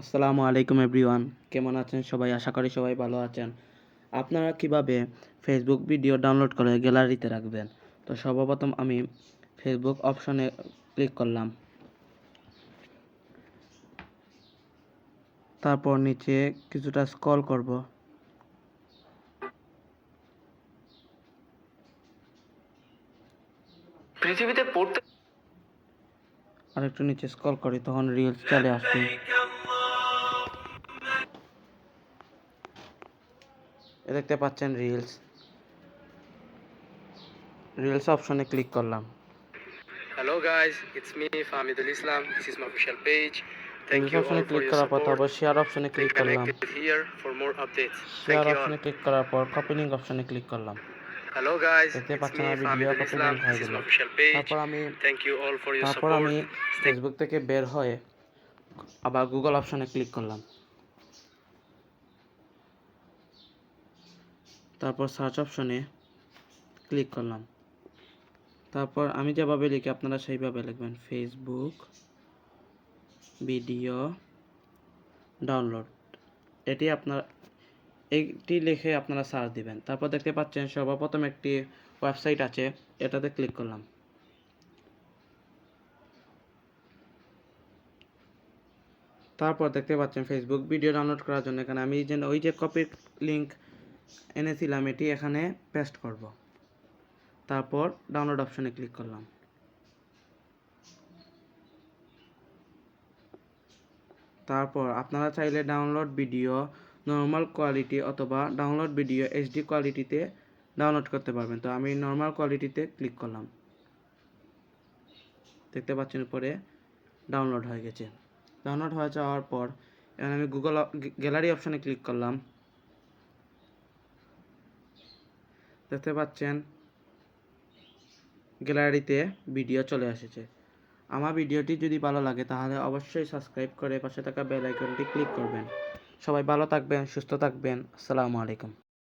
আসসালামু আলাইকুম এভরিওয়ান, কেমন আছেন সবাই? আশা করি সবাই ভালো আছেন। আপনারা কিভাবে ফেসবুক ভিডিও ডাউনলোড করে গ্যালারিতে রাখবেন? তো সর্বপ্রথম আমি ফেসবুক অপশনে ক্লিক করলাম। তারপর নিচে কিছুটা স্ক্রল করব। পৃথিবীতে পড়তে আরেকটু নিচে স্ক্রল করি, তখন রিলস চলে আসবে। দেখতে পাচ্ছেন রিলস অপশনে ক্লিক করলাম। Hello guys, it's me Fahmidul Islam. This is my official page. Thank reels you অপশনে all for ক্লিক your করার পর support. তারপর শেয়ার অপশনে Stay ক্লিক করলাম। connected here for more updates. Thank share you all. অপশনে click করার পর copy link অপশনে ক্লিক করলাম। Hello guys, দেখতে it's পাচ্ছেন me আমার video Fahmidul copy Islam. Link This হয়ে is গেল। my official page. তারপর আমি Thank you all for your তারপর support. আমি Stay ফেসবুক থেকে বের হয়ে আবার গুগল অপশনে ক্লিক করলাম। তারপর সার্চ অপশনে ক্লিক করলাম। তারপর আমি যেভাবে লিখি আপনারা সেইভাবে লিখবেন, ফেসবুক ভিডিও ডাউনলোড। এইটি লিখে আপনারা সার্চ দিবেন। তারপর দেখতে পাচ্ছেন সর্বপ্রথম একটি ওয়েবসাইট আছে, এটাতে ক্লিক করলাম। তারপর দেখতে পাচ্ছেন ফেসবুক ভিডিও ডাউনলোড করার জন্য এখানে আমি ওই যে কপির লিংক এনেছিলাম এটি এখানে পেস্ট করব। তারপর ডাউনলোড অপশনে ক্লিক করলাম। তারপর আপনারা চাইলে ডাউনলোড ভিডিও নর্মাল কোয়ালিটি অথবা ডাউনলোড ভিডিও এইচডি কোয়ালিটিতে ডাউনলোড করতে পারবেন। তো আমি নর্মাল কোয়ালিটিতে ক্লিক করলাম। দেখতে পাচ্ছেন উপরে ডাউনলোড হয়ে গেছে। ডাউনলোড হয়ে যাওয়ার পর এখানে আমি গুগল গ্যালারি অপশনে ক্লিক করলাম। দেখতে পাচ্ছেন গ্যালারিতে ভিডিও চলে এসেছে। আমার ভিডিওটি যদি ভালো লাগে তাহলে অবশ্যই সাবস্ক্রাইব করে পাশে থাকা বেল আইকনটি ক্লিক করবেন। সবাই ভালো থাকবেন, সুস্থ থাকবেন। আসসালামু আলাইকুম।